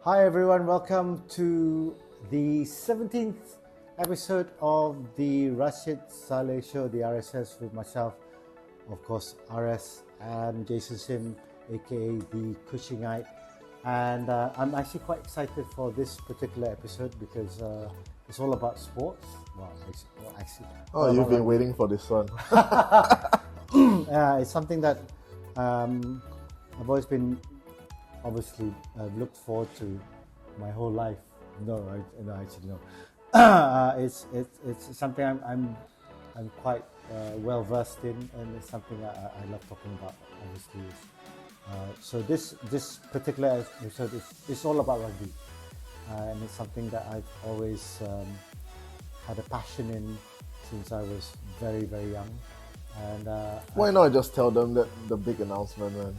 Hi everyone, welcome to the 17th episode of the Rashid Saleh Show, the RSS, with myself, of course, RS, and Jason Sim, aka the Cushingite. And I'm actually quite excited for this particular episode because it's all about sports. You've been waiting for this one. It's something that I've always been looked forward to my whole life. No, actually no. It's something I'm quite well versed in, and it's something I love talking about. Obviously, so this particular episode is all about rugby, and it's something that I've always had a passion in since I was very young. And why not just tell them that the big announcement, man?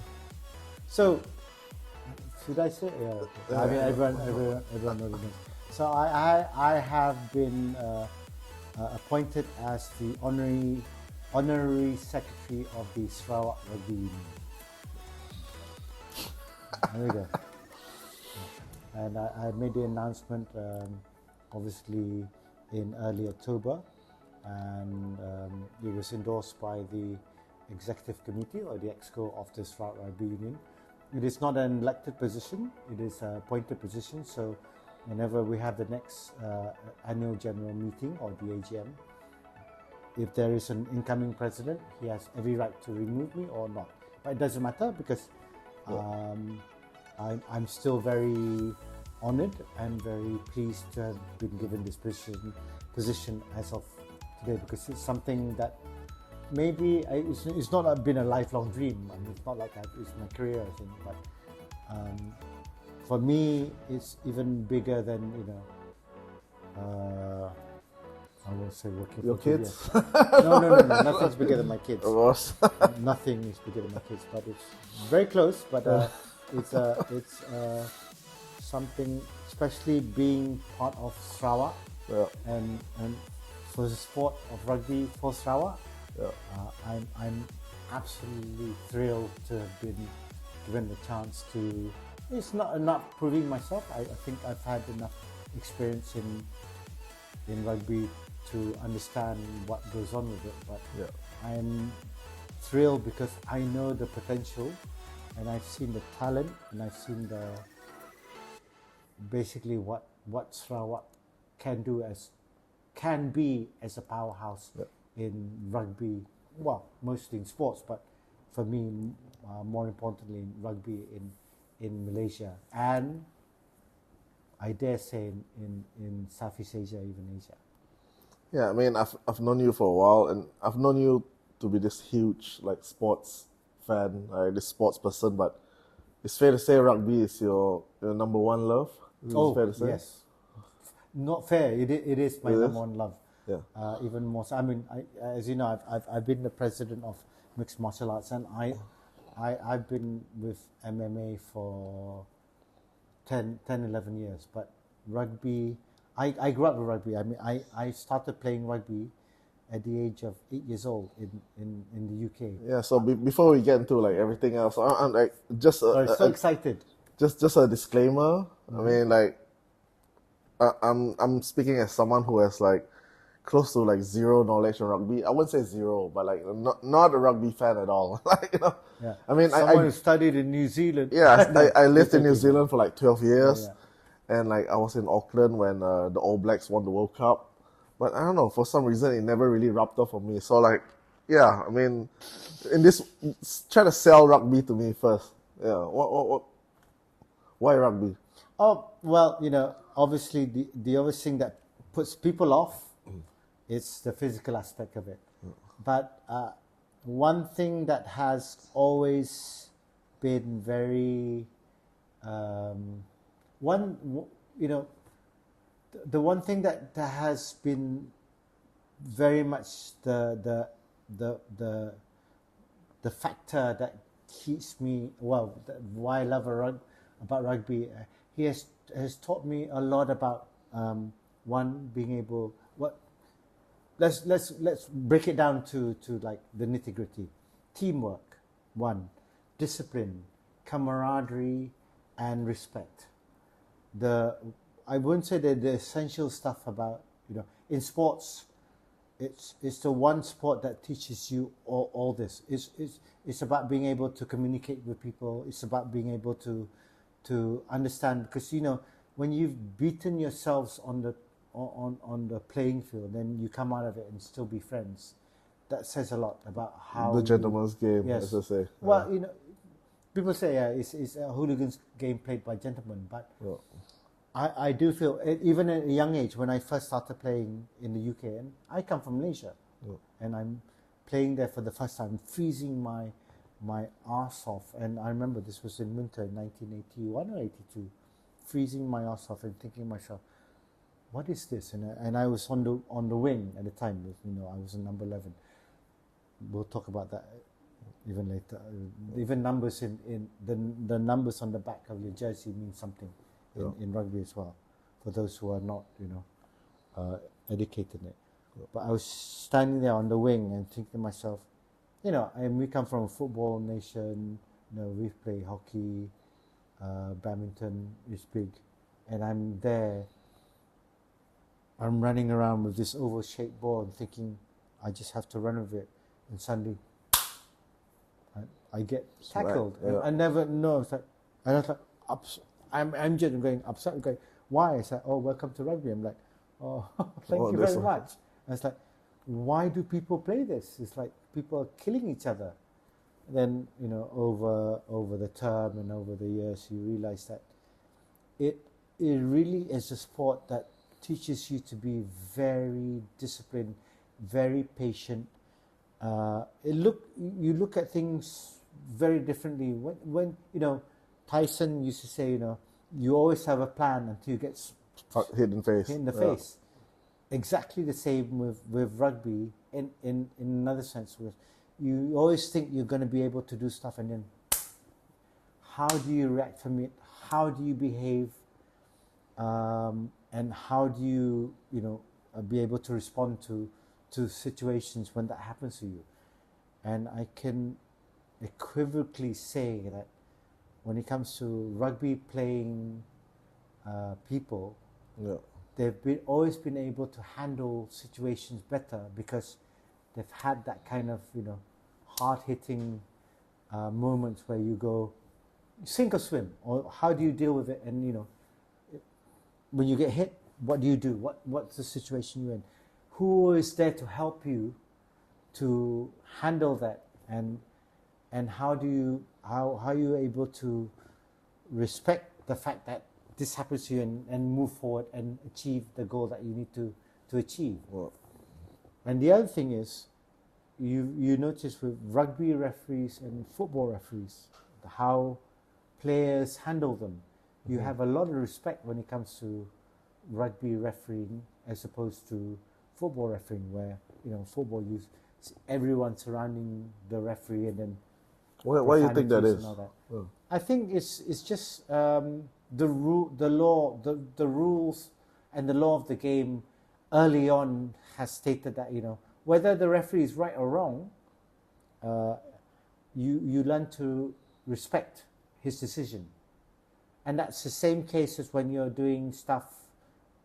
So, should I say? Yeah. I mean, everyone knows. So I have been appointed as the honorary secretary of the Sarawak Rugby Union. There we go. And I made the announcement, obviously, in early October, and it was endorsed by the executive committee or the exco of the Sarawak Rugby Union. It is not an elected position, it is an appointed position. So whenever we have the next annual general meeting or the AGM, if there is an incoming president, he has every right to remove me or not. But it doesn't matter because I'm still very honoured and very pleased to have been given this position as of today, because it's something that maybe it's not been a lifelong dream. I mean, it's not like it's my career, I think. But for me, it's even bigger than I won't say working your for kids. No. Nothing's bigger than my kids. Of course. Nothing is bigger than my kids, but it's very close. But it's something, especially being part of Sarawak, and for the sport of rugby for Sarawak. I'm absolutely thrilled to have been given the chance to. It's not proving myself. I think I've had enough experience in rugby to understand what goes on with it. But I'm thrilled because I know the potential, and I've seen the talent, and I've seen basically what Sarawak can be as a powerhouse in rugby, well, mostly in sports, but for me, more importantly, in rugby in Malaysia, and I dare say in Southeast Asia, even Asia. Yeah, I mean, I've known you for a while, and I've known you to be this huge sports fan, this sports person. But it's fair to say rugby is your number one love. Fair to say? Yes. Not fair. It is my number one love. Yeah. Even more so. I mean, as you know, I've been the president of mixed martial arts, and I've been with MMA for 11 years. But rugby, I grew up with rugby. I mean, I started playing rugby at the age of 8 years old in the UK. Yeah. So before we get into everything else, I'm so excited. Just a disclaimer. I mean, I'm speaking as someone who has close to zero knowledge on rugby. I wouldn't say zero, but not a rugby fan at all. Yeah. I mean, someone who studied in New Zealand. Yeah, I lived in New Zealand for 12 years, and I was in Auckland when the All Blacks won the World Cup. But I don't know, for some reason it never really rubbed off on me. So I mean, in this, try to sell rugby to me first. Yeah, what? Why rugby? Oh well, obviously the obvious thing that puts people off. It's the physical aspect of it. But one thing that has always been very, the one thing that has been very much the factor that keeps me, why I love about rugby, he has taught me a lot about one, being able, let's break it down to the nitty-gritty. Teamwork, one. Discipline, camaraderie, and respect. I wouldn't say that the essential stuff about, in sports, it's the one sport that teaches you all this. It's about being able to communicate with people. It's about being able to understand, because when you've beaten yourselves on the playing field, then you come out of it and still be friends. That says a lot about how the gentleman's game, yes. as I say. Well, people say it's a hooligan's game played by gentlemen, but I do feel, even at a young age, when I first started playing in the UK, and I come from Malaysia, and I'm playing there for the first time, freezing my arse off, and I remember this was in winter in 1981 or 82, freezing my arse off and thinking to myself, what is this? And I was on the wing at the time. I was in number 11. We'll talk about that even later. Even numbers in the numbers on the back of your jersey mean something in rugby as well, for those who are not educated in it. But I was standing there on the wing and thinking to myself, and we come from a football nation. We play hockey, badminton is big, and I'm there. I'm running around with this oval-shaped ball and thinking, I just have to run with it, and suddenly I get tackled. Right. Yeah. I never know. It's like, and I was like, I'm just going upset. I'm going, why? It's like, oh, welcome to rugby. I'm like, oh, thank you very much. And it's like, why do people play this? It's like people are killing each other. Then over the term and over the years, you realize that it really is a sport that teaches you to be very disciplined, very patient. You look at things very differently. When Tyson used to say, you always have a plan until you get hit in the face. Exactly the same with rugby. In another sense, with you always think you're going to be able to do stuff, and then how do you react from it? How do you behave? And how do you be able to respond to situations when that happens to you? And I can equivocally say that when it comes to rugby playing people, they've always been able to handle situations better because they've had that kind of hard-hitting moments where you go sink or swim, or how do you deal with it? And when you get hit, what do you do? What's the situation you're in? Who is there to help you to handle that? And how are you able to respect the fact that this happens to you and move forward and achieve the goal that you need to achieve? Well, and the other thing is, you notice with rugby referees and football referees, how players handle them. You have a lot of respect when it comes to rugby refereeing as opposed to football refereeing, where football everyone surrounding the referee, and then why do you think that is? I think it's just the law, the rules, and the law of the game early on has stated that whether the referee is right or wrong, you learn to respect his decision. And that's the same case as when you're doing stuff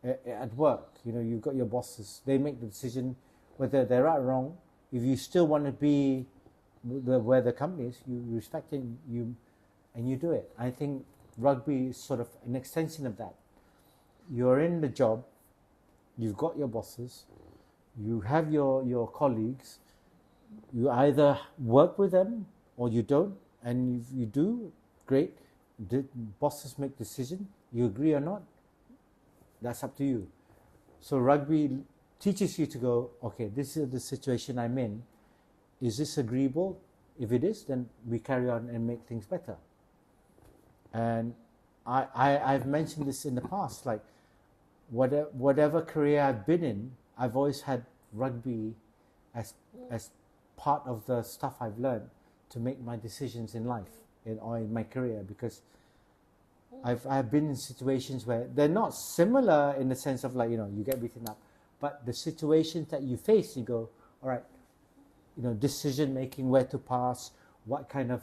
at work. You've got your bosses. They make the decision whether they're right or wrong. If you still want to be where the company is, you respect it, and you do it. I think rugby is sort of an extension of that. You're in the job. You've got your bosses. You have your colleagues. You either work with them or you don't. And if you do, great. The bosses make decision. You agree or not, that's up to you. So rugby teaches you to go, okay, this is the situation I'm in. Is this agreeable? If it is, then we carry on and make things better. And I've mentioned this in the past, like whatever career I've been in, I've always had rugby as part of the stuff I've learned to make my decisions in life or in my career, because I've been in situations where they're not similar in the sense of you get beaten up, but the situations that you face, you go, all right, decision making, where to pass, what kind of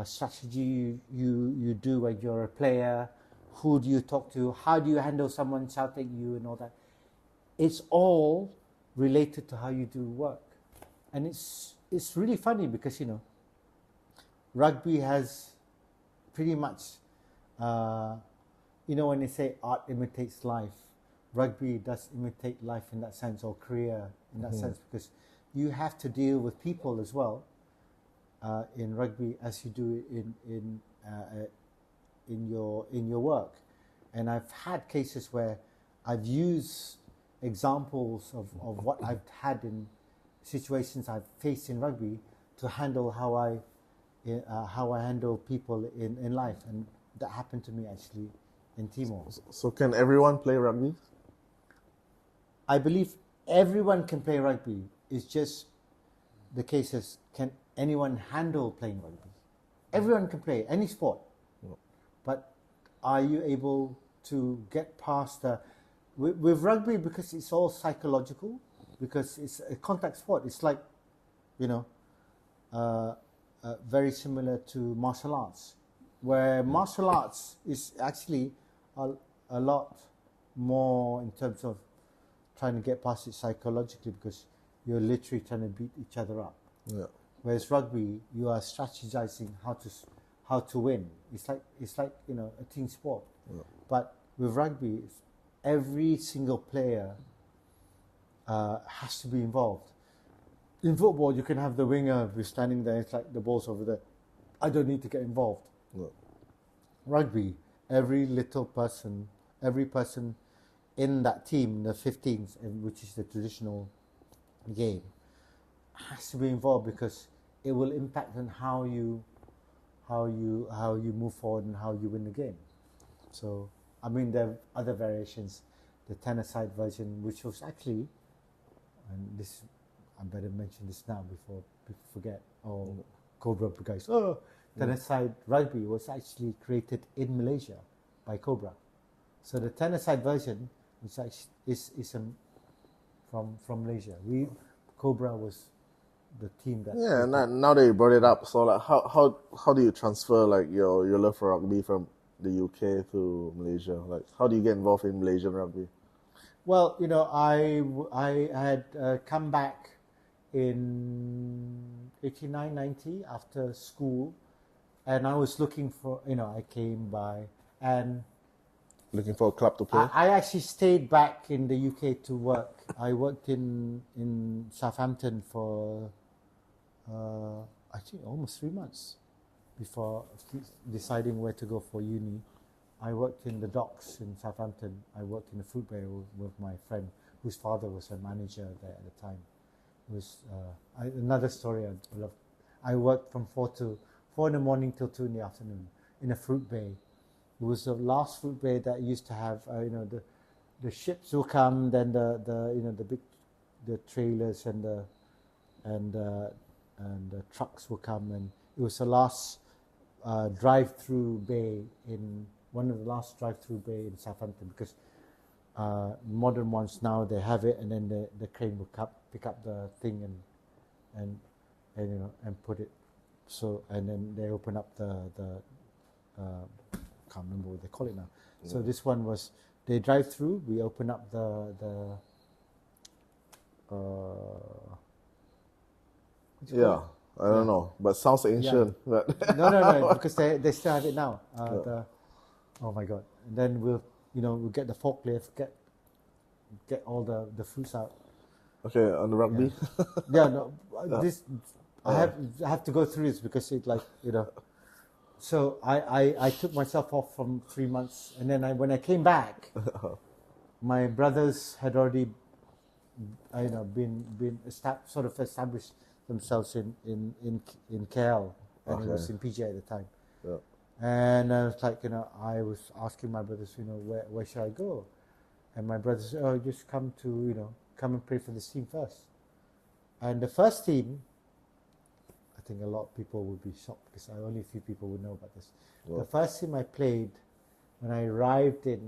strategy you do when you're a player. Who do you talk to? How do you handle someone shouting at you and all that? It's all related to how you do work. And it's really funny because, rugby has pretty much, when they say art imitates life, rugby does imitate life in that sense, or career in that sense, because you have to deal with people as well in rugby as you do in your work. And I've had cases where I've used examples of what I've had in situations I've faced in rugby to handle how I handle people in life, and that happened to me actually in Timor. So can everyone play rugby? I believe everyone can play rugby. It's just the case is, can anyone handle playing rugby? Everyone can play any sport, but are you able to get past with rugby, because it's all psychological, because it's a contact sport. It's like, very similar to martial arts, where martial arts is actually a lot more in terms of trying to get past it psychologically, because you're literally trying to beat each other up. Yeah. Whereas rugby, you are strategizing how to win. It's like a team sport. Yeah. But with rugby, every single player has to be involved. In football, you can have the winger who's standing there. It's like the ball's over there. I don't need to get involved. Yeah. Rugby, every person in that team, the 15s, which is the traditional game, has to be involved, because it will impact on how you move forward and how you win the game. So, I mean, there are other variations. The tennis-side version, which was actually, and this, I better mention this now before people forget, or Cobra guys, tennis-side rugby was actually created in Malaysia by Cobra. So the tennis-side version is from Malaysia. Cobra was the team that. Yeah, now that you brought it up, so like how do you transfer like your love for rugby from the UK to Malaysia? Like, how do you get involved in Malaysian rugby? Well, I had come back in 89, 90 after school, and I was looking for, I came by and looking for a club to play. I actually stayed back in the UK to work. I worked in Southampton for I think almost 3 months before deciding where to go for uni. I worked in the docks in Southampton. I worked in the fruit bay with my friend, whose father was a manager there at the time. It was another story I love. I worked from 4 in the morning till 2 in the afternoon in a fruit bay. It was the last fruit bay that used to have, the ships will come, then the big trailers and the trucks will come, and it was the last drive-through bay in one of the last drive-through bay in Southampton, because modern ones now they have it, and then the crane will pick up the thing and put it. So, and then they open up the can't remember what they call it now. Yeah. So this one was, they drive through, we open up the I don't know, but sounds ancient. Yeah. No, because they still have it now. Oh my God! And then we'll get the forklift, get all the fruits out. Okay, on the rugby. I have to go through this because it So I took myself off from 3 months, and then when I came back, my brothers had already, been established themselves in KL, and it was in PJ at the time. Yeah. And I was like, I was asking my brothers, where should I go? And my brothers said, oh, just come and play for this team first. And the first team, I think a lot of people would be shocked because only a few people would know about this. Wow. The first team I played, when I arrived you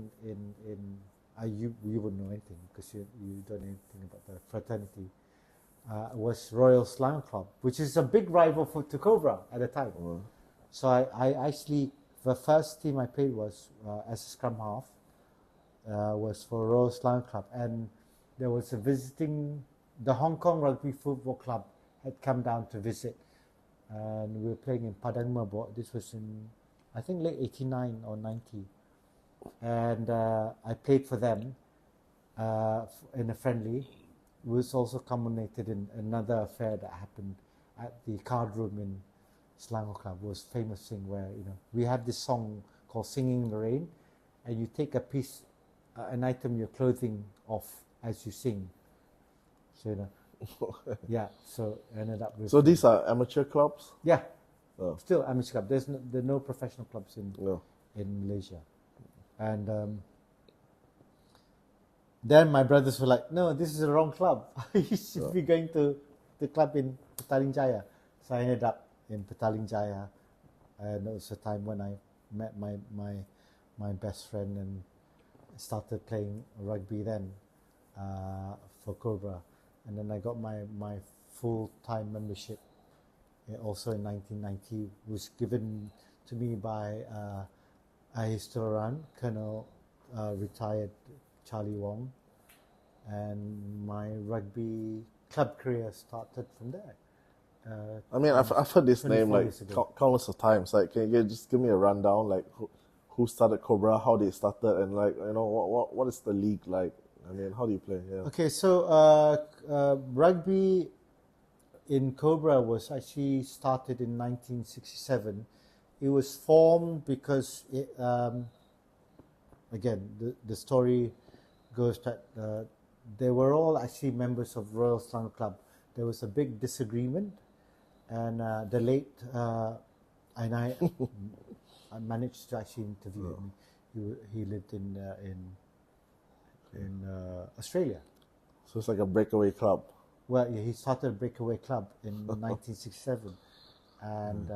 wouldn't know anything because you don't know anything about the fraternity, was Royal Slam Club, which is a big rival to Cobra at the time. Wow. So I actually, the first team I played was as a scrum half, was for Royal Slang Club, and there was a visiting, the Hong Kong Rugby Football Club had come down to visit, and we were playing in Padang Mabok. This was in, I think, late 89 or 90, and I played for them in a friendly. It was also culminated in another affair that happened at the card room in Selangor Club. It was a famous thing where, you know, we have this song called Singing in the Rain, and you take a piece, an item, your clothing off as you sing. So, you know, yeah, so ended up with... So these are amateur clubs? Yeah, still amateur club. There are no professional clubs in Malaysia. And then my brothers were like, no, this is the wrong club. You should be going to the club in Petaling Jaya. So I ended up in Petaling Jaya. And it was a time when I met my best friend and started playing rugby then for Cobra. And then I got my full-time membership also in 1990. It was given to me by he's still around, Colonel retired Charlie Wong, and my rugby club career started from there. I mean, I've heard this name like countless of times. Like, can you just give me a rundown, like who started Cobra, how they started, and like, you know, what is the league like? I mean, how do you play? Yeah. Okay, so rugby in Cobra was actually started in 1967. It was formed because again, the story goes that they were all actually members of Royal Slang Club. There was a big disagreement, and the late and I managed to actually interview him. He lived in Australia. So it's like a breakaway club. Well, yeah, he started a breakaway club in 1967, and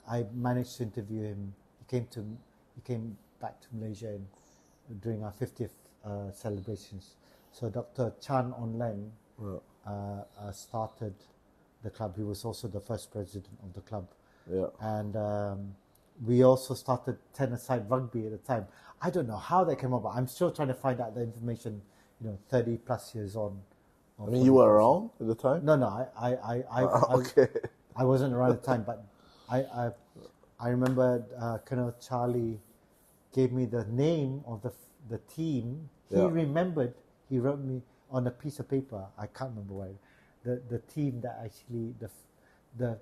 I managed to interview him. He came back to Malaysia during our 50th celebrations. So Dr. Chan On Leng started the club. He was also the first president of the club. Yeah. And we also started 10-a-side rugby at the time. I don't know how that came about. I'm still trying to find out the information, 30 plus years on. I mean, you were around at the time? No, okay. I wasn't around at the time, but I remember Colonel Charlie gave me the name of the team. He remembered. He wrote me on a piece of paper. I can't remember why. The team that actually the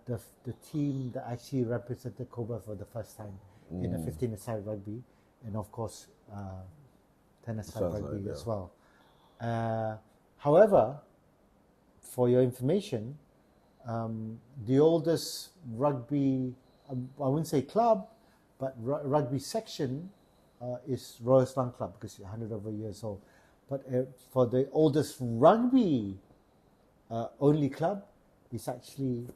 team that actually represented Cobra for the first time in a 15-a-side rugby, and of course 10-a-side rugby as well. However, for your information, the oldest rugby, I wouldn't say club, but rugby section is Royal Slang Club because it's 100 over years old. But for the oldest rugby only club, it's actually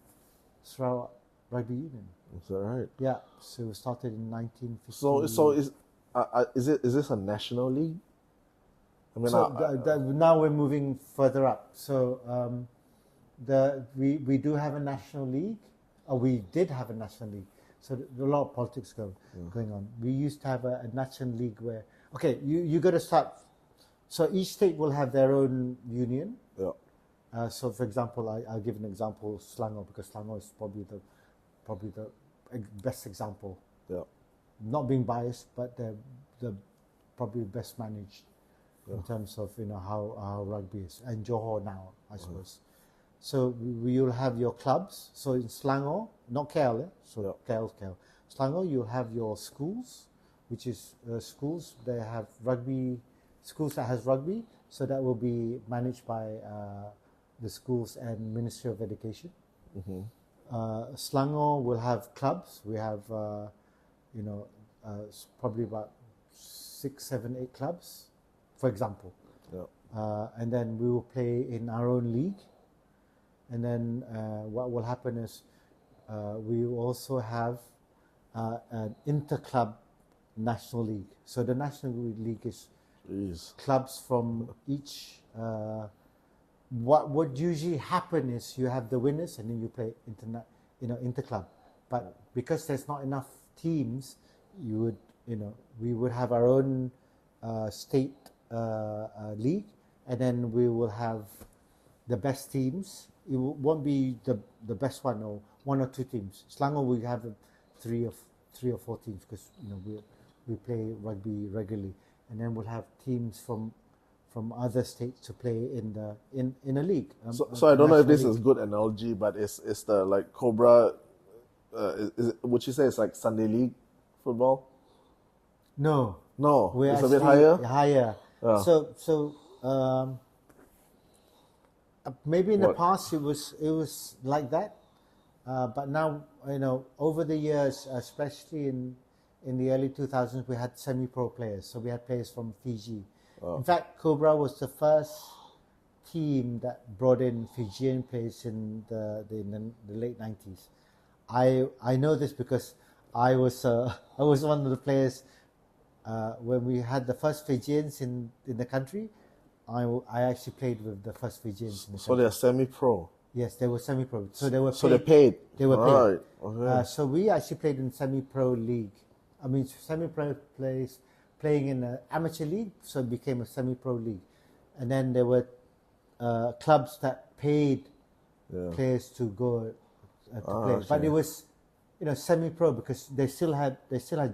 Sarawak Rugby Union. Is that right? Yeah. So it started in 1950. So is this a national league? I mean, now we're moving further up. So we do have a national league. We did have a national league. So a lot of politics going on. We used to have a national league where, okay, you got to start. So each state will have their own union. Yeah. So for example, I'll give an example, Selangor, because Selangor is probably the best example. Yeah. Not being biased, but the probably best managed in terms of how rugby is, and Johor now, I suppose. So you'll have your clubs. So in Selangor, not KL, so KL. Selangor, you'll have your schools, which is schools. They have rugby, schools that has rugby. So that will be managed by the schools and Ministry of Education. Selangor will have clubs. We have, probably about 6, 7, 8 clubs, for example. Yeah. And then we will play in our own league. And then what will happen is we will also have an inter-club national league. So the national league is clubs from each. What would usually happen is you have the winners and then you play inter-club. But because there's not enough teams, we would have our own state league, and then we will have the best teams. It won't be the best one or one or two teams. Selangor we have three or four teams because we play rugby regularly, and then we'll have teams from other states to play in a league. So I don't know if this is a good analogy, but is the like Cobra? Would you say it's like Sunday League football? No, It's a bit higher. Higher. Yeah. So maybe in the past it was like that, but now over the years, especially in the early 2000s, we had semi-pro players. So we had players from Fiji. In fact, Cobra was the first team that brought in Fijian players in the late 90s. I know this because I was one of the players when we had the first Fijians in the country. I actually played with the first Fijians in the country. So they're semi-pro. Yes, they were semi-pro. So they were paid. So they're paid. They were paid. Right. Okay. So we actually played in semi-pro league. I mean, semi-pro players playing in an amateur league, so it became a semi-pro league. And then there were clubs that paid players to go to play. Okay. But it was, semi-pro because they still had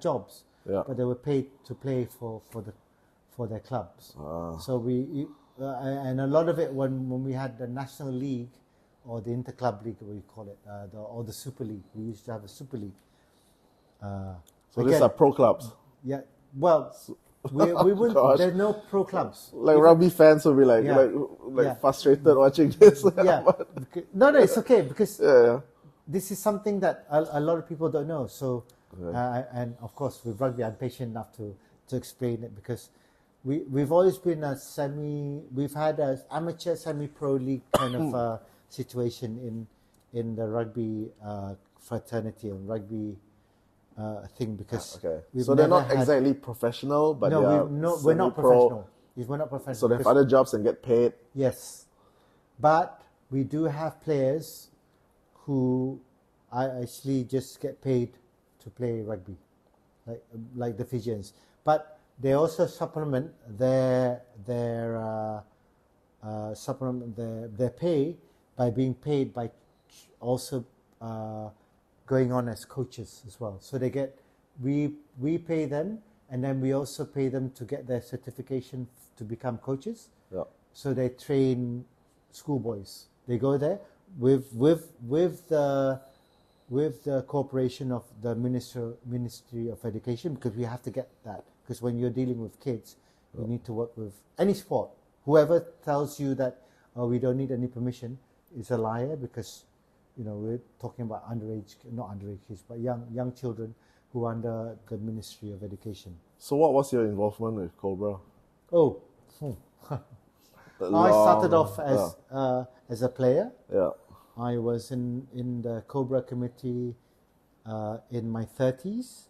jobs. Yeah. But they were paid to play for their clubs. So and a lot of it when we had the national league or the interclub league, we call it, or the super league. We used to have a super league. So these are pro clubs. Yeah. Well, we wouldn't. Gosh. There's no pro clubs. Like rugby fans will be like frustrated watching this. Yeah. No, it's okay because Yeah. this is something that a lot of people don't know. So, and of course, with rugby, I'm patient enough to explain it because we've always been we've had an amateur semi-pro league kind of situation in the rugby fraternity and rugby thing because so they're not exactly professional, but we're not professional. We're not professional. So they have other jobs and get paid. Yes, but we do have players who actually just get paid to play rugby, like the Fijians. But they also supplement their pay by being paid by also going on as coaches as well. So they get we pay them, and then we also pay them to get their certification to become coaches. Yeah. So they train schoolboys. They go there with the cooperation of the Ministry of Education, because we have to get that. Because when you're dealing with kids, you need to work with any sport. Whoever tells you that we don't need any permission is a liar, because we're talking about not underage kids, but young children who are under the Ministry of Education. So what was your involvement with Cobra? I started off as a player. Yeah. I was in the Cobra committee in my 30s.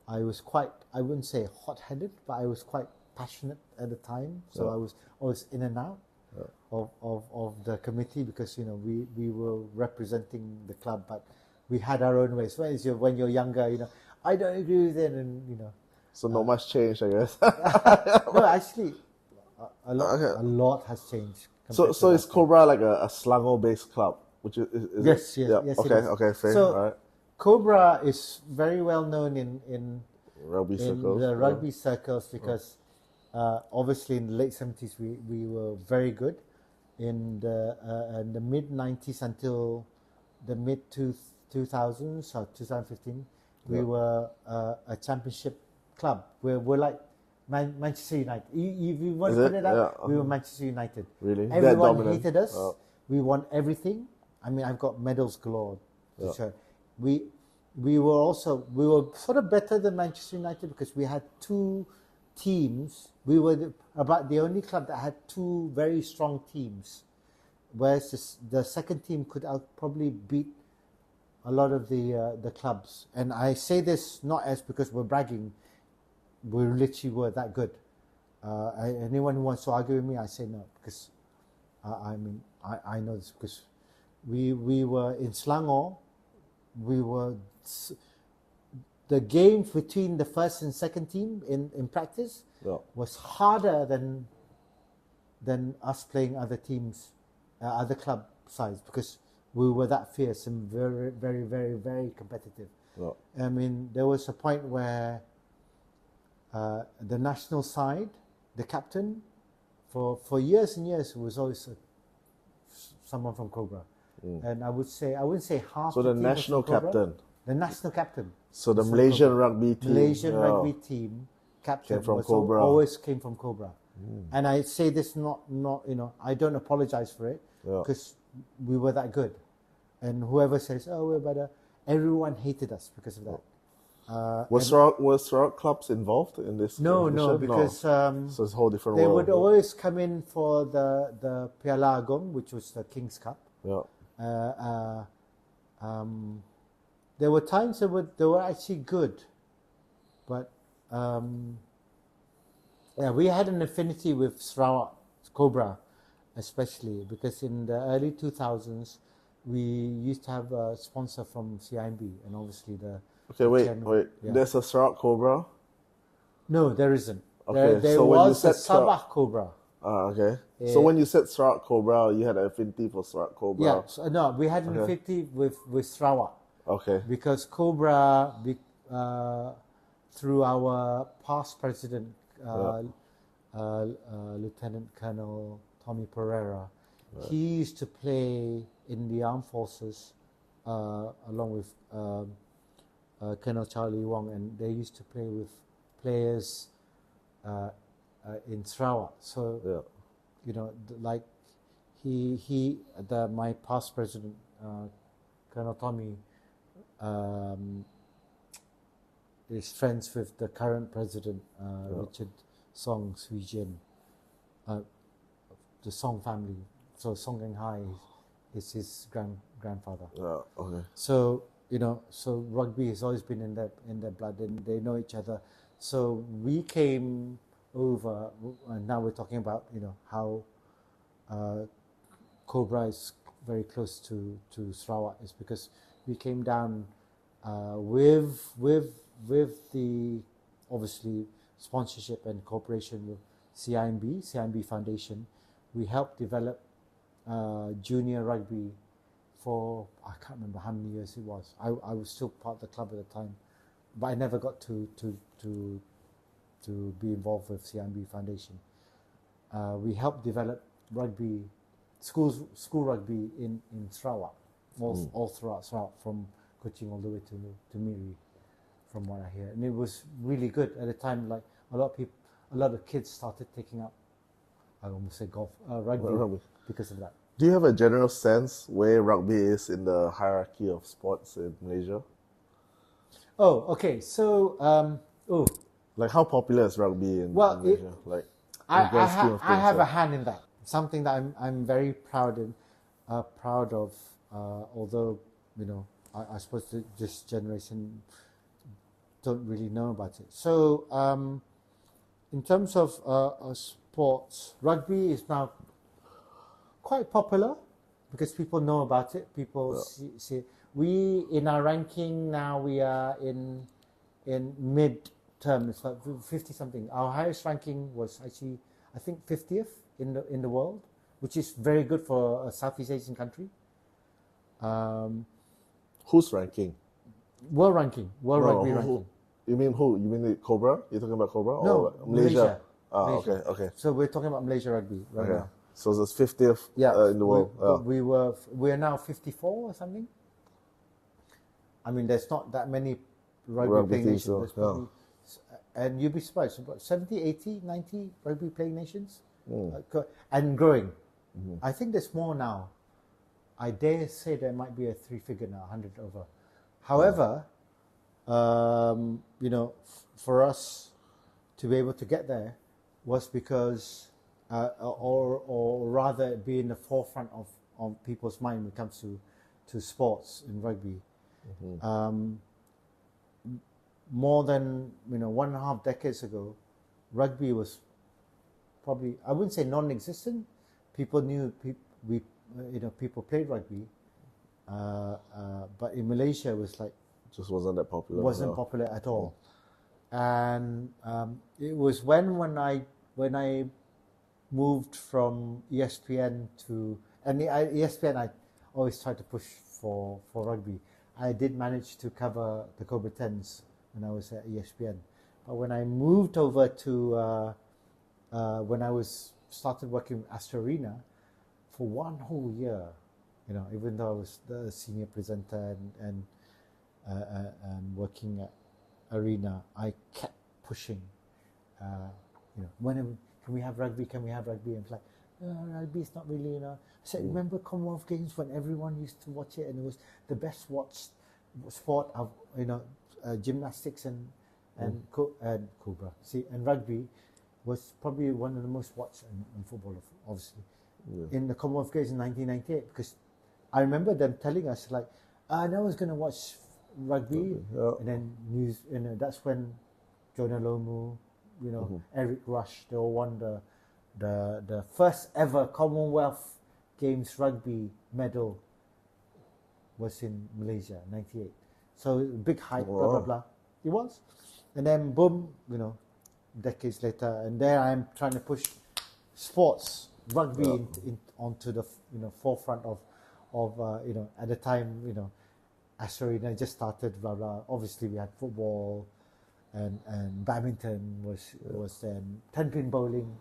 I was quite, I wouldn't say hot-headed, but I was quite passionate at the time. So I was always in and out of the committee, because we were representing the club, but we had our own ways. When you're younger, I don't agree with it, and So not much change, I guess. No, actually, a lot has changed. So is Cobra like a Selangor-based club? Which is yes, it? Yeah. Yes. Okay, fair. So all right. Cobra is very well known in Rugby circles. the rugby circles, because obviously in the late 70s we were very good. In the mid 90s until the mid 2000s or 2015, we were a championship club. We're like Manchester United. If you want to put it up, we were Manchester United. Really? Everyone hated us. We won everything. I mean, I've got medals galore to show. We were sort of better than Manchester United, because we had two teams. We were about the only club that had two very strong teams, whereas the second team could probably beat a lot of the clubs. And I say this not as because we're bragging. We literally were that good. Anyone who wants to argue with me, I say no, because I know this, because we were in Selangor. We were the games between the first and second team in practice was harder than us playing other teams, other club sides, because we were that fierce and very, very, very, very competitive. I mean, there was a point where the national side, the captain, for years and years, was always someone from Cobra. And I wouldn't say half. So the national captain. The national captain. So the Malaysian rugby team. Malaysian rugby team captain always came from Cobra. And I say this not I don't apologize for it, because we were that good. And whoever says, oh, we're better, everyone hated us because of that. Was Sarawak clubs involved in this? No, because so it's a whole different they world. would always come in for the Piala Agong, which was the King's Cup. There were times they were actually good, but we had an affinity with Sarawak Cobra, especially because in the early 2000s we used to have a sponsor from CIMB, and obviously the. Okay, wait. There's a Sarawak Cobra? No, there isn't. Okay, there so when you was a said Sabah Cobra. Okay. So when you said Sarawak Cobra, you had an affinity for Sarawak Cobra? Yeah, no, we had an affinity with Sarawak. Okay. Because Cobra, through our past president, Lieutenant Colonel Tommy Pereira, he used to play in the armed forces along with Colonel Charlie Wong, and they used to play with players in Sarawak. So, like my past president, Colonel Tommy, is friends with the current president, Richard Song Swee Jin, the Song family. So Song Keng Hai is his grandfather. Okay. So so rugby has always been in their blood, and they know each other. So we came over, and now we're talking about how Cobra is very close to Sarawak, is because we came down with the obviously sponsorship and cooperation with CIMB Foundation. We helped develop junior rugby for, I can't remember how many years it was. I was still part of the club at the time, but I never got to be involved with CIMB Foundation. We helped develop rugby, school rugby in Sarawak, all throughout Sarawak, from Kuching all the way to Miri, from what I hear. And it was really good at the time. Like a lot of kids started taking up, I almost say rugby because of that. Do you have a general sense where rugby is in the hierarchy of sports in Malaysia? Oh, okay. So, like how popular is rugby in Malaysia? I have a hand in that. Something that I'm very proud of. Although I suppose this generation don't really know about it. So, in terms of sports, rugby is now quite popular because people know about it. People see it. We, in our ranking now, we are in mid-term. It's like 50 something. Our highest ranking was actually, I think, 50th in the world, which is very good for a Southeast Asian country. Who's ranking? World ranking. Rugby ranking. You mean who? You mean the Cobra? You're talking about Cobra? No, or Malaysia. Malaysia. Okay. So we're talking about Malaysia rugby right now. So it's 50th in the world. We are now 54 or something. I mean, there's not that many rugby playing nations. And you'd be surprised, about 70, 80, 90 rugby playing nations, and growing. I think there's more now. I dare say there might be a three-figure now, 100 over. However, for us to be able to get there was because, or rather, be in the forefront of people's mind when it comes to sports in rugby. More than 1.5 decades ago, rugby was probably, I wouldn't say non-existent. People knew people played rugby, but in Malaysia it was like Just wasn't that popular. Wasn't popular at all. And it was when I moved from ESPN to ESPN, I always tried to push for rugby. I did manage to cover the Cobra 10s when I was at ESPN, but when I moved over to when I started working with Astro Arena for one whole year, even though I was the senior presenter and working at Arena, I kept pushing. When can we have rugby? Can we have rugby? And it's like, rugby is not really, I said, remember Commonwealth Games when everyone used to watch it and it was the best watched sport of, gymnastics and Cobra. See, and rugby was probably one of the most watched in football, obviously, in the Commonwealth Games in 1998, because I remember them telling us, like, I was going to watch rugby, and then that's when Jonah Lomu, Eric Rush, they all won the first ever Commonwealth Games rugby medal was in Malaysia, 98. So big hype, blah, blah, blah. It was. And then boom, decades later, and there I am trying to push sports, rugby onto the forefront of at the time, Astro Arena just started, blah, blah. Obviously we had football and badminton was then, 10-pin bowling,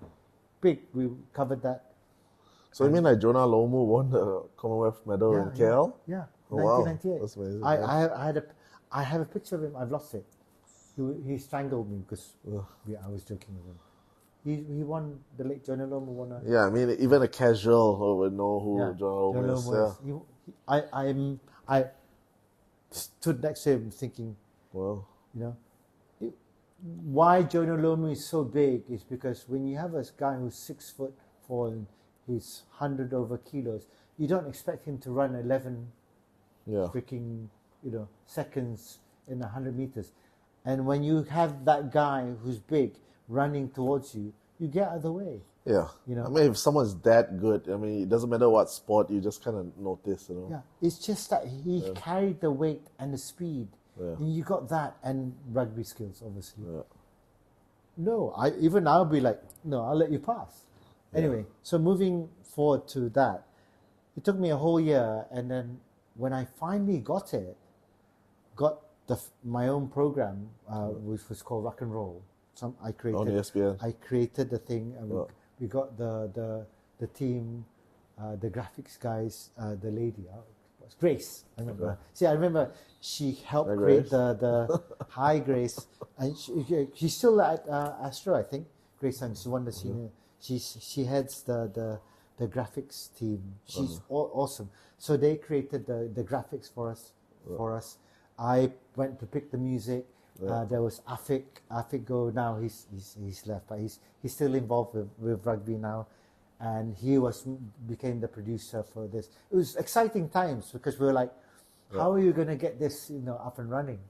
big, we covered that. So you mean like Jonah Lomu won the Commonwealth medal in KL? Yeah, oh, wow. 1998. That's amazing. I have a picture of him. I've lost it. He strangled me because I was joking with him. He won, the late Jonah Lomu won a... Yeah, I mean, even a casual would know who Jonah Lomu is. I stood next to him thinking, well, why Jonah Lomu is so big is because when you have a guy who's 6'4" and he's 100 over kilos, you don't expect him to run 11 freaking seconds in 100 meters. And when you have that guy who's big running towards you, you get out of the way. Yeah. I mean, if someone's that good, I mean, it doesn't matter what sport, you just kind of notice, Yeah, it's just that he carried the weight and the speed. Yeah. And you got that and rugby skills, obviously. Yeah. No, I'll be like, no, I'll let you pass. Anyway, so moving forward to that, it took me a whole year, and then when I finally got my own program, which was called Rock and Roll. I created on ESPN. I created the thing, and we got the team, the graphics guys, the lady, Grace. I remember. Okay. See, I remember she helped create the Hi Grace, and she's still at Astro, I think. Grace, and she's one of the senior. She heads the graphics team. She's awesome. So they created the graphics for us. I went to pick the music. There was Afik Go. Now he's left, but he's still involved with rugby now, and he became the producer for this. It was exciting times because we were like, how are you going to get this up and running?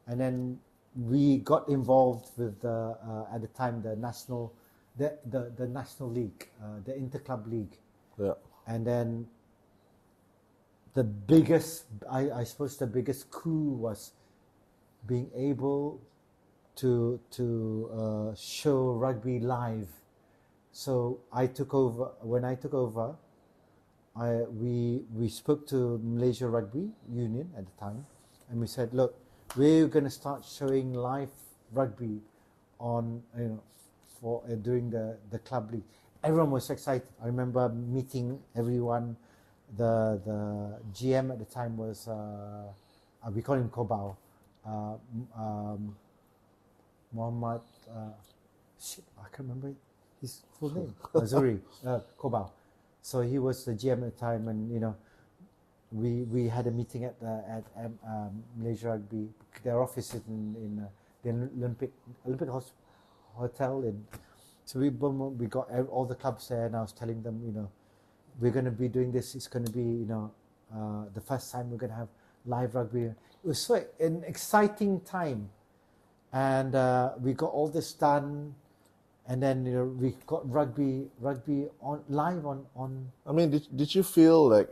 And then we got involved with at the time the national league, the interclub league. Yeah. And then the biggest, I suppose the biggest coup was being able to show rugby live. So when I took over, we spoke to Malaysia Rugby Union at the time, and we said, look, we're going to start showing live rugby on during the club league. Everyone was excited. I remember meeting everyone. The GM at the time was we call him Kobau. Muhammad, I can't remember his full name. Zuri Kobau. So he was the GM at the time, and we had a meeting at Malaysia Rugby. Their office is in the Olympic Hotel. So we got all the clubs there, and I was telling them, we're going to be doing this. It's going to be the first time we're going to have live rugby. It was so an exciting time, and we got all this done, and then we got rugby on live on. I mean, did you feel like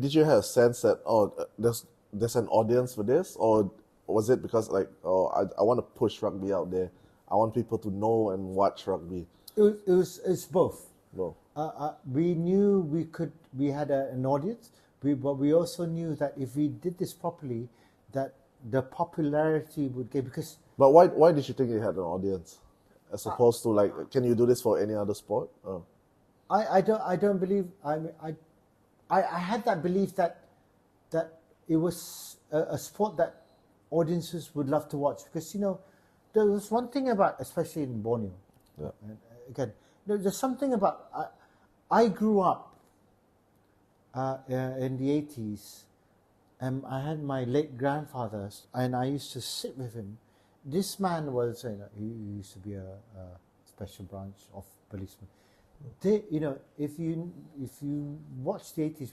did you have a sense that there's an audience for this, or was it because like, oh, I want to push rugby out there, I want people to know and watch rugby? It's both. No. We knew we had an audience, but we also knew that if we did this properly, that the popularity would get, because. But why did you think you had an audience, as opposed to like, can you do this for any other sport? Oh. I don't believe. I had that belief that it was a sport that audiences would love to watch, because there was one thing about, especially in Borneo. Yeah. Again, there's something about. I grew up in the 80s, and I had my late grandfather, and I used to sit with him. This man was, he used to be a special branch of policeman. If you watch the 80s,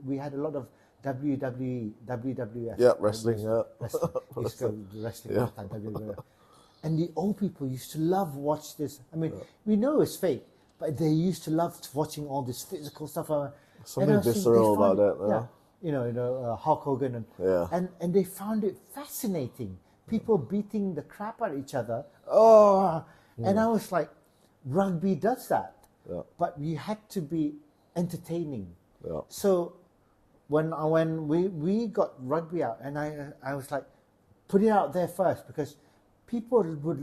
we had a lot of WWE, WWF. Yeah, wrestling. Yeah, wrestling. Yeah. WWF. And the old people used to love watch this. I mean, we know it's fake, but they used to love watching all this physical stuff. Something visceral about that. Yeah. Hulk Hogan and they found it fascinating. People beating the crap out of each other. And I was like, rugby does that. Yeah. But we had to be entertaining. Yeah. So when we got rugby out, and I was like, put it out there first, because people would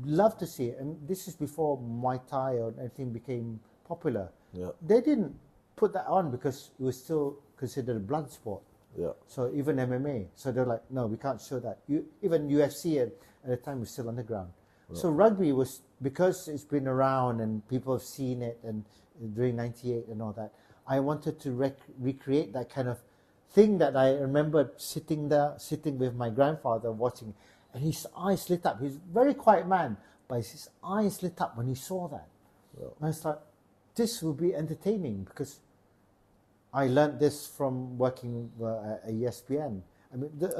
love to see it. And this is before Muay Thai or anything became popular. Yeah. They didn't put that on because it was still considered a blood sport. Yeah. So even MMA. So they're like, no, we can't show that. Even UFC at the time was still underground. Yeah. So rugby was, because it's been around and people have seen it, and during '98 and all that, I wanted to recreate that kind of thing that I remember sitting with my grandfather watching, and his eyes lit up. He's a very quiet man, but his eyes lit up when he saw that. Yeah. And I was like, this will be entertaining, because I learned this from working at ESPN. I mean, there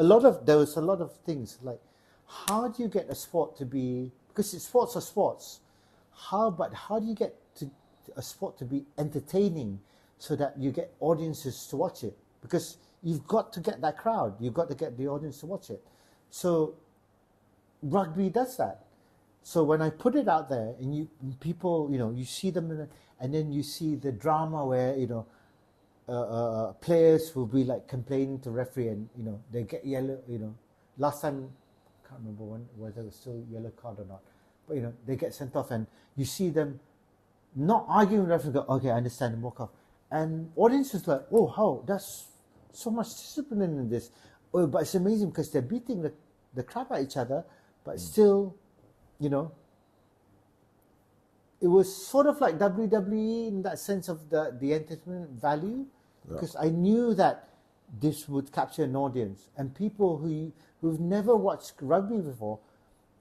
was a lot of things like, how do you get a sport to be, because sports are sports, how do you get a sport to be entertaining so that you get audiences to watch it? Because you've got to get that crowd, you've got to get the audience to watch it. So rugby does that. So when I put it out there, and people, you see them, and then you see the drama where, players will be like complaining to referee, and they get yellow. Last time, I can't remember whether it was still yellow card or not, but they get sent off, and you see them not arguing with the referee. Go, okay, I understand, and walk off. And audiences like, oh, how that's so much discipline in this. Oh, but it's amazing because they're beating the crap out of each other, but still, it was sort of like WWE in that sense of the entertainment value, because I knew that this would capture an audience, and people who've never watched rugby before,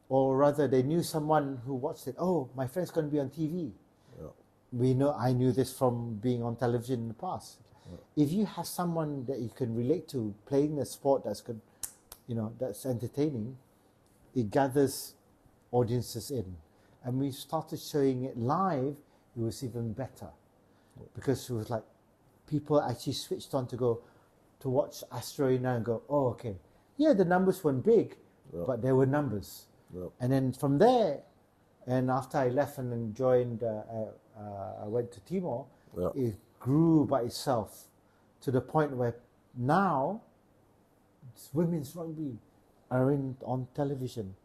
or rather they knew someone who watched it. Oh, my friend's going to be on TV. Yeah. I knew this from being on television in the past. Yeah. If you have someone that you can relate to playing a sport that's good, that's entertaining, it gathers audiences in. And we started showing it live, it was even better. Because it was like, people actually switched on to watch Astro Arena and go, oh, okay. Yeah, the numbers weren't big, but there were numbers. And then from there, and after I left and then joined, I went to Timor, it grew by itself to the point where now women's rugby are on television.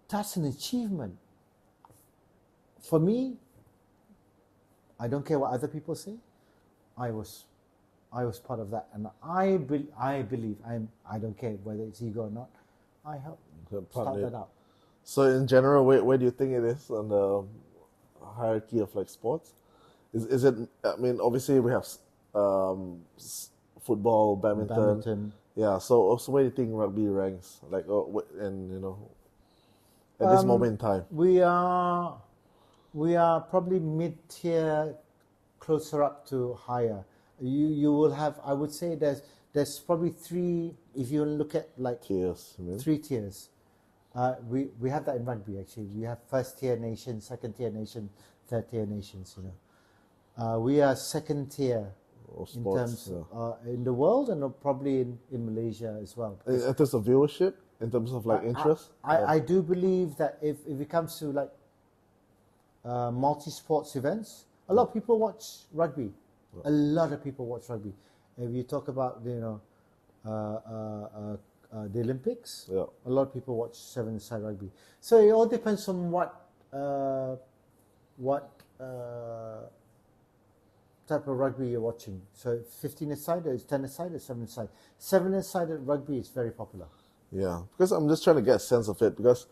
That's an achievement. For me, I don't care what other people say. I was part of that, and I believe I don't care whether it's ego or not. I helped start that up. So in general, where do you think it is on the hierarchy of like sports? Is it? I mean, obviously we have football, badminton. Yeah. So where do you think rugby ranks? Like, at this moment in time, we are probably mid-tier, closer up to higher. You will have, I would say there's probably three, if you look at like tiers, 3 tiers. We have that in rugby actually. We have first tier nations, second tier nation, third tier nations. We are second tier Or in sports, terms in the world and probably in Malaysia as well. in terms of viewership, in terms of like interest. I do believe that if it comes to like multi-sports events, a lot of people watch rugby. A lot of people watch rugby. If you talk about the Olympics, a lot of people watch seven-side rugby. So it all depends on what type of rugby you're watching. So 15-a-side, or 10-a-side, or 7-a-side. 7-a-sided rugby is very popular. Yeah, because I'm just trying to get a sense of it. Because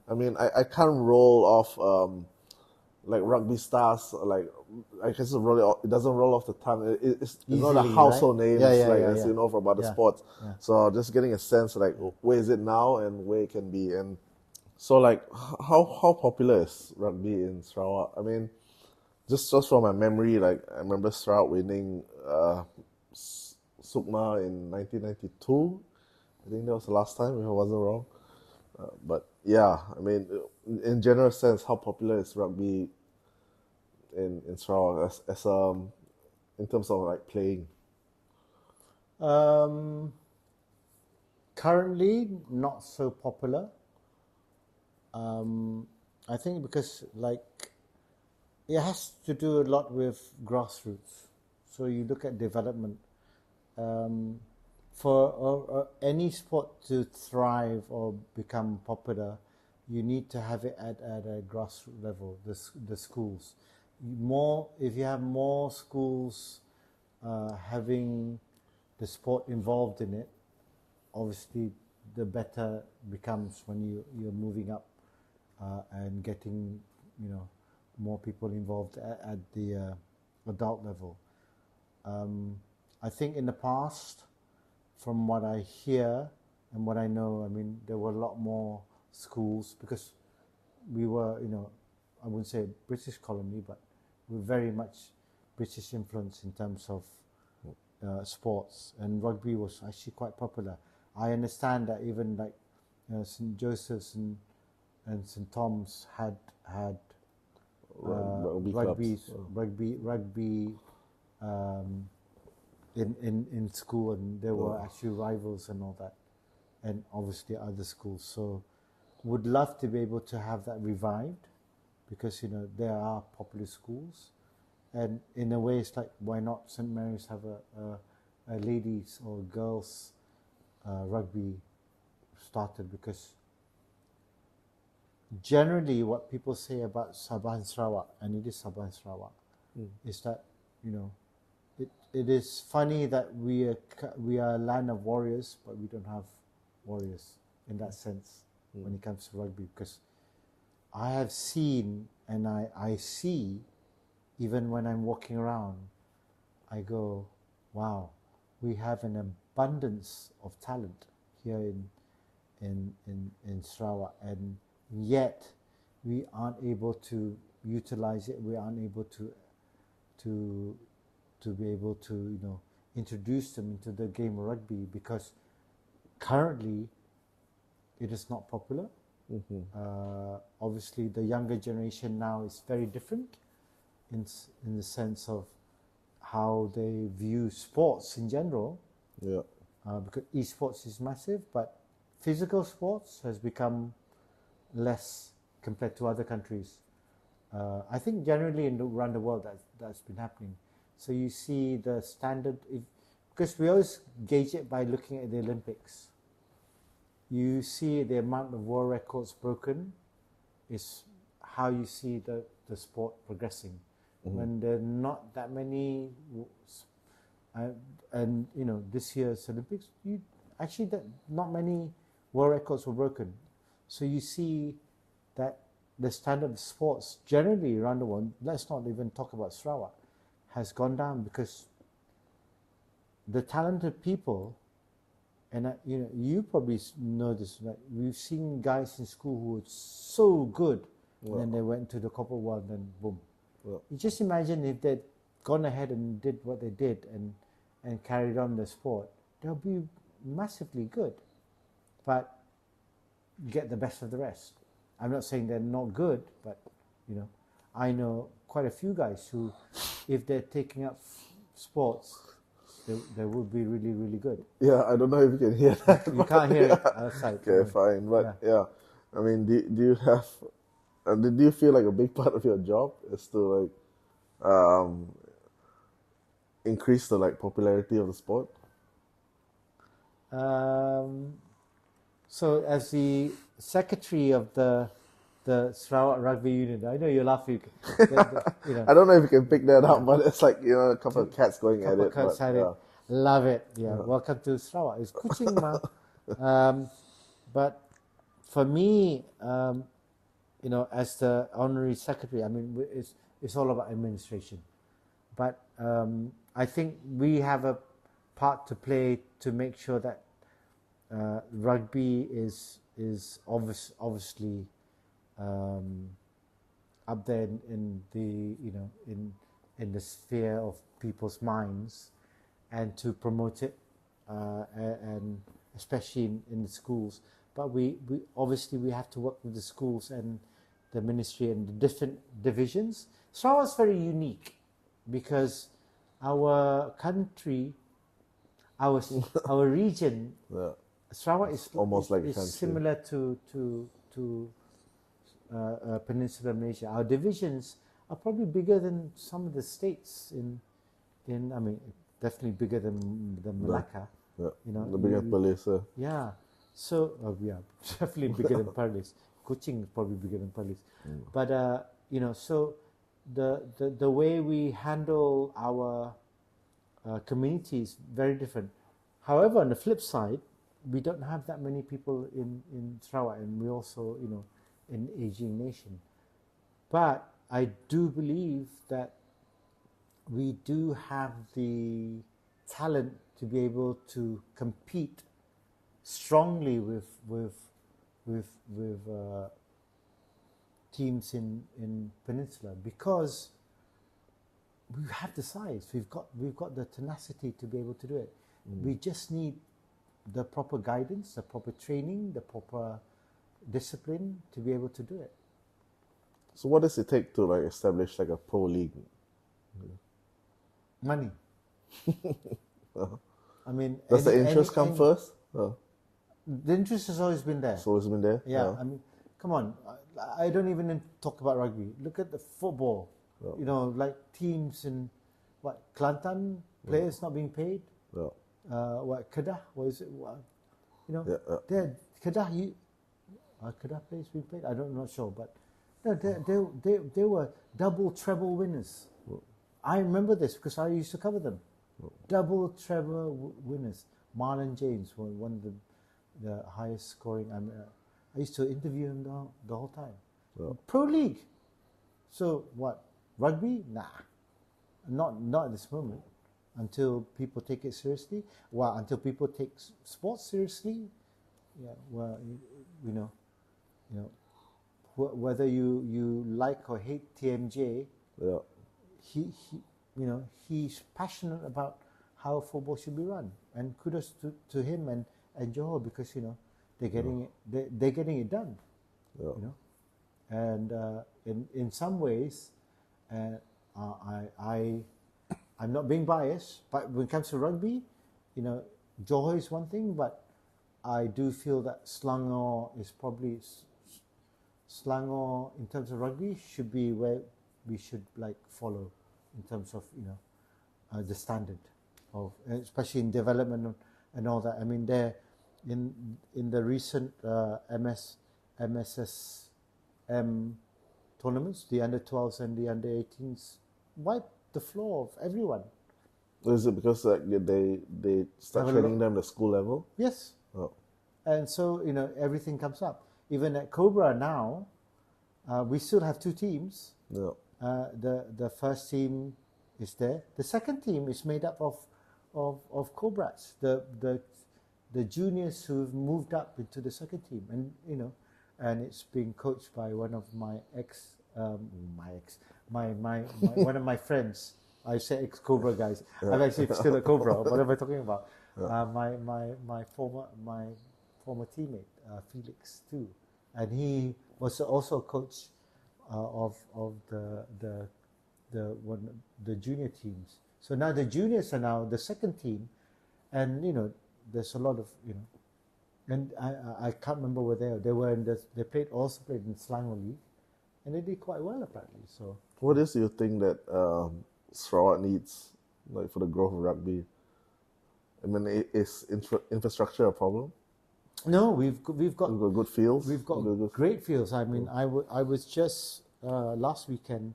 I mean, I can't roll off like rugby stars. Like I can just roll it off. It doesn't roll off the tongue. It's not a household names as you know from other sports. Yeah. So just getting a sense like where is it now and where it can be. And so like how popular is rugby in Sarawak? I mean, just from my memory, like I remember Sarawak winning Sukma in 1992. I think that was the last time, if I wasn't wrong. But yeah, I mean, in general sense, how popular is rugby in Sarawak as in terms of like playing? Currently, not so popular. I think because like it has to do a lot with grassroots. So you look at development. For any sport to thrive or become popular, you need to have it at a grassroots level, the schools. If you have more schools having the sport involved in it, obviously the better becomes when you're moving up and getting more people involved at the adult level. I think in the past, from what I hear and what I know, I mean, there were a lot more schools because we were, I wouldn't say a British colony, but we were very much British influence in terms of sports, and rugby was actually quite popular. I understand that even like St. Joseph's and St. Tom's had rugby in school, and there were actually rivals and all that, and obviously other schools. So would love to be able to have that revived, because there are popular schools, and in a way it's like, why not St. Mary's have a ladies or girls rugby started? Because generally what people say about Sabah and Sarawak, and it is Sabah and Sarawak, is that it is funny that we are a land of warriors, but we don't have warriors in that sense when it comes to rugby. Because I have seen, and I see, even when I'm walking around, I go, wow, we have an abundance of talent here in Sarawak, and yet we aren't able to utilize it. We aren't able to be able to introduce them into the game of rugby, because currently it is not popular. Obviously the younger generation now is very different in the sense of how they view sports in general, because esports is massive, but physical sports has become less compared to other countries. I think generally around the world that's been happening. So you see the standard, because we always gauge it by looking at the Olympics. You see the amount of world records broken is how you see the sport progressing. When there are not that many, and this year's Olympics, not many world records were broken. So you see that the standard of sports generally around the world, let's not even talk about Sarawak, has gone down, because the talented people, and you probably know this, like we've seen guys in school who were so good, and then they went to the corporate world, and then boom. You just imagine if they'd gone ahead and did what they did and carried on the sport, they'll be massively good. But you get the best of the rest. I'm not saying they're not good, but I know quite a few guys who, if they're taking up sports, they would be really, really good. Yeah, I don't know if you can hear that. You can't hear it outside. Okay, fine. But yeah, I mean, do you have, do you feel like a big part of your job is to like increase the like popularity of the sport? So as the secretary of the Sarawak Rugby Union, I know you're laughing. You know, I don't know if you can pick that up, but it's like, you know, a couple of cats going at it. Cats had it. Love it. Yeah. Welcome to Sarawak. It's Kuching ma. But for me, you know, as the honorary secretary, I mean, it's all about administration. But I think we have a part to play to make sure that rugby is obviously up there in the, you know, in the sphere of people's minds, and to promote it, and especially in the schools. But we obviously we have to work with the schools and the ministry and the different divisions. Sarawak is very unique because our country, our region, Sarawak is almost like is similar to Peninsular Malaysia. Our divisions are probably bigger than some of the states in I mean, definitely bigger than Malacca. Yeah. You know, the bigger police. Yeah. So yeah, definitely bigger than Perlis. Kuching is probably bigger than Perlis. But you know, so the way we handle our community is very different. However, on the flip side, we don't have that many people in Sarawak, and we also, you know, an aging nation. But I do believe that we do have the talent to be able to compete strongly with teams in Peninsula, because we have the size. We've got the tenacity to be able to do it. We just need the proper guidance, the proper training, the proper discipline to be able to do it. So what does it take to like establish like a pro league? Money. I mean, does the interest come first? The interest has always been there. It's always been there. Yeah, I mean, come on. I don't even talk about rugby. Look at the football. You know, like teams in Kelantan, players not being paid. Kedah, what is it? You know, Kedah, Kedah players being paid. I'm not sure, but no, they were double treble winners. I remember this because I used to cover them. Double treble winners. Marlon James were one of the highest scoring. I used to interview him the whole time. Pro League. So what? Rugby? Nah. Not at this moment. Until people take it seriously. Well, until people take sports seriously. Yeah. Well, you know, whether you like or hate TMJ. He you know, he's passionate about how football should be run, and kudos to him and Johor, because, you know, they're getting it done. You know, and in some ways, I'm not being biased, but when it comes to rugby, you know, Johor is one thing, but I do feel that Selangor is probably Selangor in terms of rugby should be where we should like follow in terms of, you know, the standard of, especially in development and all that. I mean, they're in the recent MSSM tournaments, the under 12s and the under 18s wiped the floor of everyone. Is it because they start training them at school level? Yes. And so, you know, everything comes up. Even at Cobra now, we still have two teams. The first team is there. The second team is made up of Cobras, the juniors who've moved up into the second team, and you know, and it's being coached by one of my one of my friends. I say ex-Cobra guys. I'm actually still a Cobra. What am I talking about? My former teammate Felix too, and he was also a coach of the junior teams. So now the juniors are now the second team, and there's a lot of and I can't remember where they were in this. They also played in Selangor League, and they did quite well apparently. So what is your thing that Sarawak needs, like, for the growth of rugby? I mean, is infrastructure a problem? no, we've got good fields. We've got great fields. I mean, I was just last weekend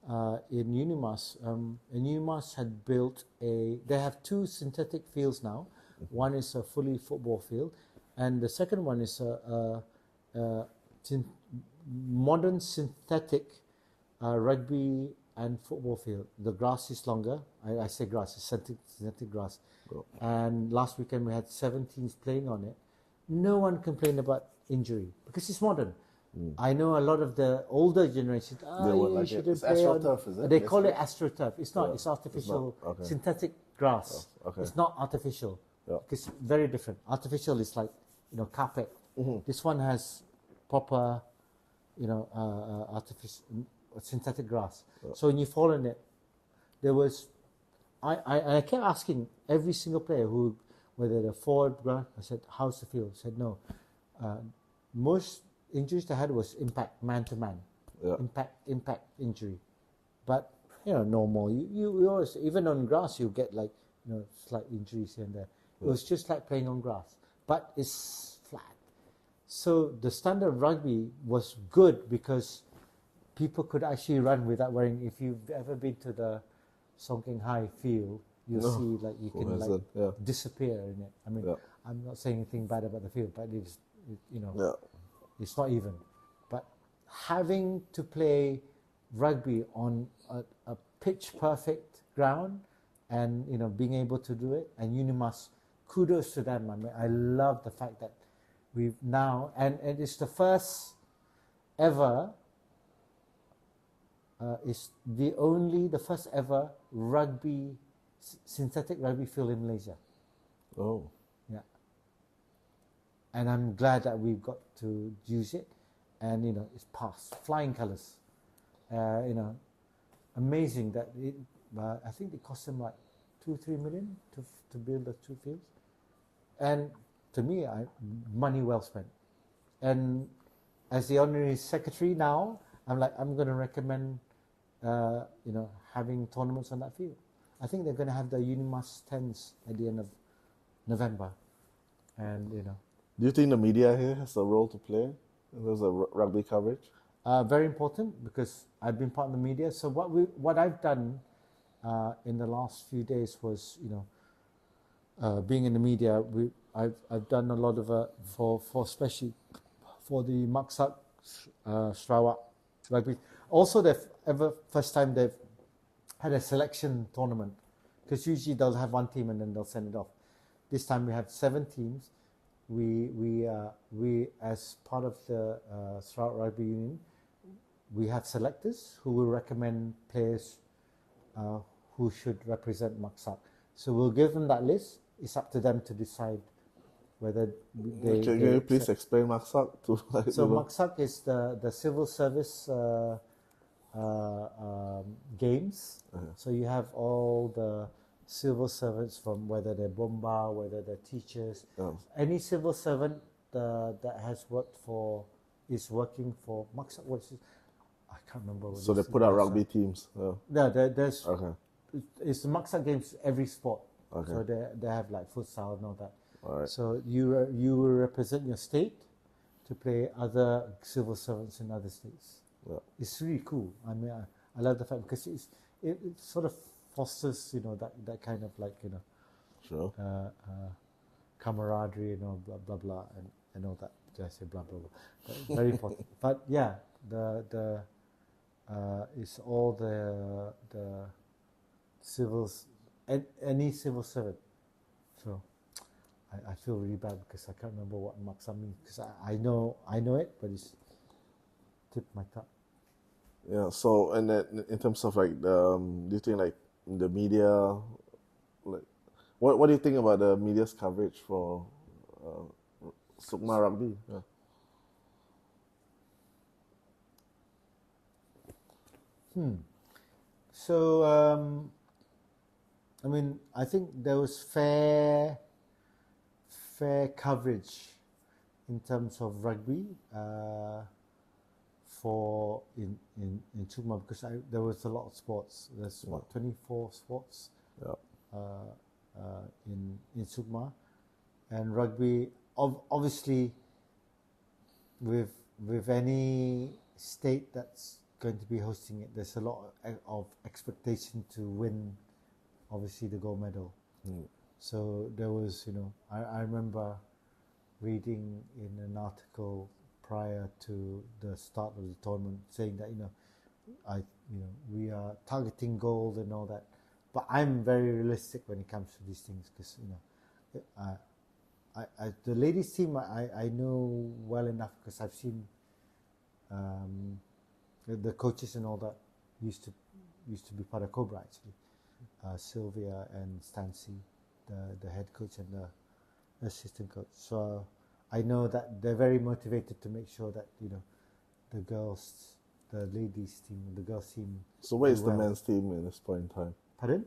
in Unimas. And Unimas had built they have two synthetic fields now. One is a fully football field, and the second one is a modern synthetic rugby and football field. The grass is longer. I say grass, it's synthetic grass. Oh. And last weekend we had 7 teams playing on it. No one complained about injury because it's modern. I know a lot of the older generation. You shouldn't play on. AstroTurf, is it? They call it AstroTurf. It's not. It's artificial synthetic grass. Oh, okay. It's not artificial. Yeah. It's very different. Artificial is like carpet. This one has proper artificial synthetic grass. So when you fall in it, there was I kept asking every single player whether the forward ground. I said, "How's the field?" He said, "No, most injuries they had was impact, man to man, impact injury, but normal. You always, even on grass you get like slight injuries here and there. It was just like playing on grass, but it's flat. So the standard of rugby was good because people could actually run without wearing. If you've ever been to the Songkeng High field, you'll see like you can disappear in it. I mean, I'm not saying anything bad about the field, but it's not even. But having to play rugby on a pitch perfect ground and being able to do it, and Unimas, kudos to them. I mean, I love the fact that we've now, and it's the first ever. It's the first ever synthetic rugby field in Malaysia. Oh. Yeah. And I'm glad that we've got to use it, and it's passed, flying colours. Amazing that it. I think it cost them like 2-3 million to build the 2 fields, and to me, money well spent. And as the honorary secretary now, I'm going to recommend. Having tournaments on that field. I think they're going to have the Unimas 10s at the end of November, and Do you think the media here has a role to play in terms of rugby coverage? Very important, because I've been part of the media. So what I've done in the last few days was being in the media. I've done a lot of for especially for the Maksak Sarawak rugby. Also, first time they've had a selection tournament, because usually they'll have one team and then they'll send it off. This time we have 7 teams. We as part of the Sarawak Rugby Union, we have selectors who will recommend players who should represent Maksak. So we'll give them that list. It's up to them to decide whether they. Can you please explain Maksak to? So Maksak is the civil service. Games. So you have all the civil servants, from whether they're bomba, whether they're teachers, any civil servant that has is working for Maksak. I can't remember. So they put out rugby teams. There's okay. It's the Maksak games every sport. Okay. So they have like futsal and all that. All right. So you will represent your state to play other civil servants in other states. Yeah. It's really cool. I mean, I love the fact, because it sort of fosters that kind of like sure. Camaraderie, blah blah blah, and all that. Did I say blah blah blah? But very important. But yeah, the it's all the civils, any civil servant. So I feel really bad because I can't remember what Maksa means, because I know it, but it's tip my tongue. Yeah. So, and then in terms of like do you think like the media, like what do you think about the media's coverage for Sukma Rugby? Yeah. So I mean, I think there was fair coverage in terms of rugby for in Chukma, because there was a lot of sports. There's 24 sports in Chukma, and rugby obviously with any state that's going to be hosting it, there's a lot of expectation to win, obviously, the gold medal. So there was, I remember reading in an article prior to the start of the tournament saying that we are targeting gold and all that, but I'm very realistic when it comes to these things, because the ladies team I know well enough, because I've seen the coaches and all that used to be part of Cobra, actually. Sylvia and Stancy, the head coach and the assistant coach. So I know that they're very motivated to make sure that the girls, the ladies team, the girls team. So where is the men's team in this point in time? Pardon?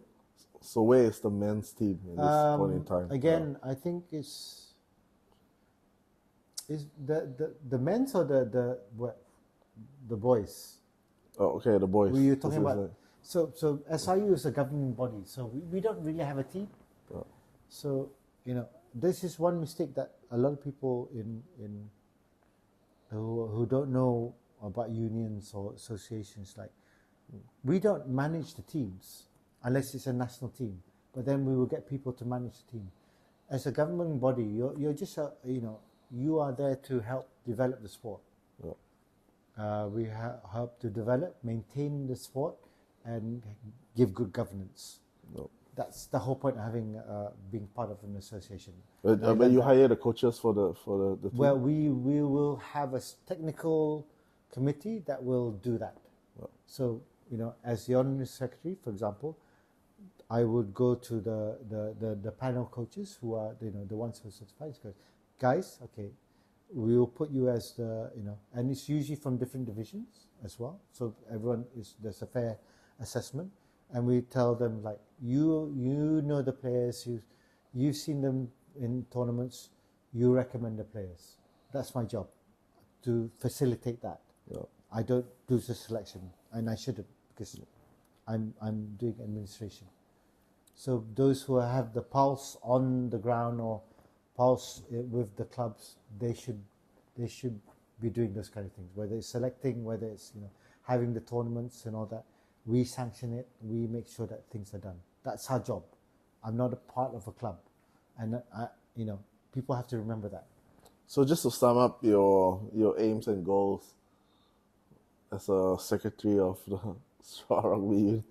So where is the men's team in this point in time? Again, I think it's the men's or the boys. Oh, okay, the boys. Were you talking about? So SRU is a governing body, so we don't really have a team. Oh. So this is one mistake that a lot of people who don't know about unions or associations, like, we don't manage the teams unless it's a national team, but then we will get people to manage the team. As a governing body, you're just you are there to help develop the sport. We help to develop, maintain the sport, and give good governance. That's the whole point of having being part of an association. But you hire the coaches for the team? Well, we will have a technical committee that will do that. So as the honorary secretary, for example, I would go to the panel coaches who are the ones who are certified. Guys, okay, we will put you as and it's usually from different divisions as well. So there's a fair assessment, and we tell them, like, you know the players, you've seen them in tournaments, you recommend the players. That's my job, to facilitate that. I don't do the selection, and I shouldn't, because I'm doing administration. So those who have the pulse on the ground or pulse with the clubs, they should be doing those kind of things. Whether it's selecting, whether it's having the tournaments and all that, we sanction it. We make sure that things are done. That's our job. I'm not a part of a club, and people have to remember that. So just to sum up your aims and goals as a secretary of the Sarawak Rugby Union.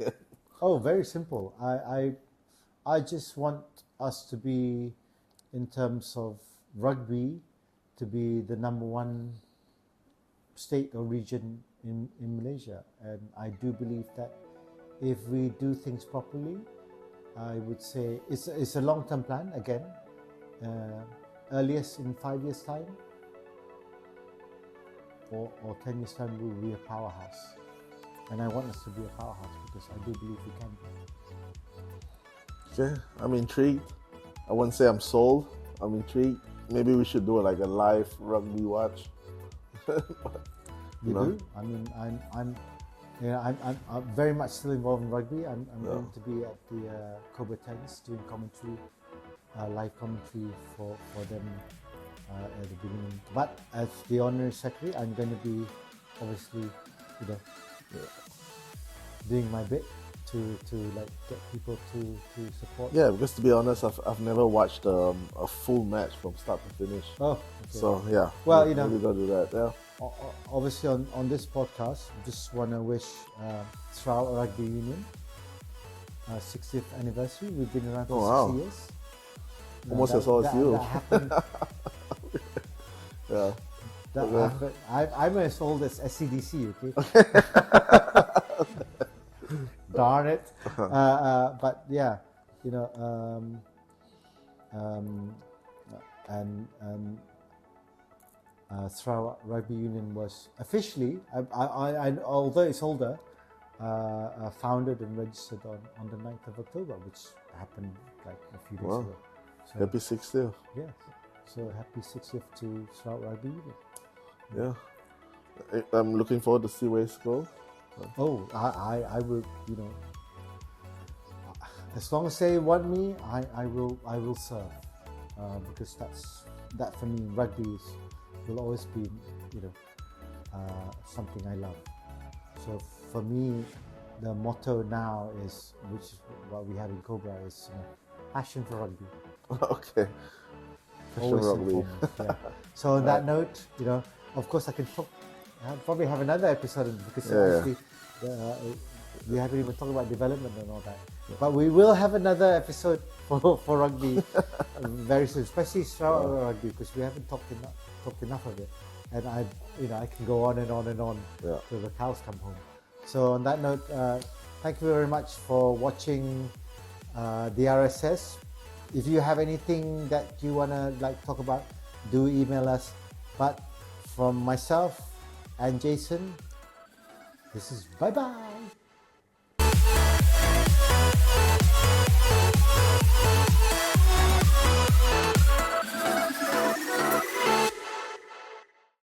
Oh, very simple. I just want us to be, in terms of rugby, to be the number one state or region in Malaysia. And I do believe that if we do things properly, I would say it's a long-term plan. Again, earliest in 5 years' time or 10 years' time, we will be a powerhouse. And I want us to be a powerhouse because I do believe we can. Okay, I'm intrigued. I wouldn't say I'm sold. I'm intrigued. Maybe we should do like a live rugby watch. We do. I mean, I'm very much still involved in rugby. I'm going to be at the Cobra Tennis doing commentary, live commentary for them at the beginning. But as the honorary secretary, I'm going to be obviously, doing my bit to like get people to support. Yeah, because to be honest, I've never watched a full match from start to finish. Oh, okay. So yeah. Well, we gotta do that. Yeah. Obviously, on this podcast, just want to wish Sarawak Rugby Union 60th anniversary. We've been around for 60 years. Almost as old as you. That happened. Yeah. I'm as old as SCDC. Okay. Darn it. But yeah, and Sarawak Rugby Union was officially, I although it's older, founded and registered on the 9th of October, which happened like a few days Wow. ago. So, Happy 60th. yes. So happy 60th to Sarawak Rugby Union. Yeah. I'm looking forward to see where it's go. Oh, I will, you know, as long as they want me, I will serve, because that for me, rugby will always be, you know, something I love. So for me, the motto now is, which is what we have in Cobra, is passion for rugby. Okay. Always and Rugby. foremost, yeah. So on that note, you know, of course I can probably have another episode, because obviously we haven't even talked about development and all that. But we will have another episode for rugby very soon, especially Sarawak rugby, because we haven't talked enough of it. And I can go on and on and on till the cows come home. So on that note, thank you very much for watching the RSS. If you have anything that you wanna talk about, do email us. But from myself and Jason, this is bye bye.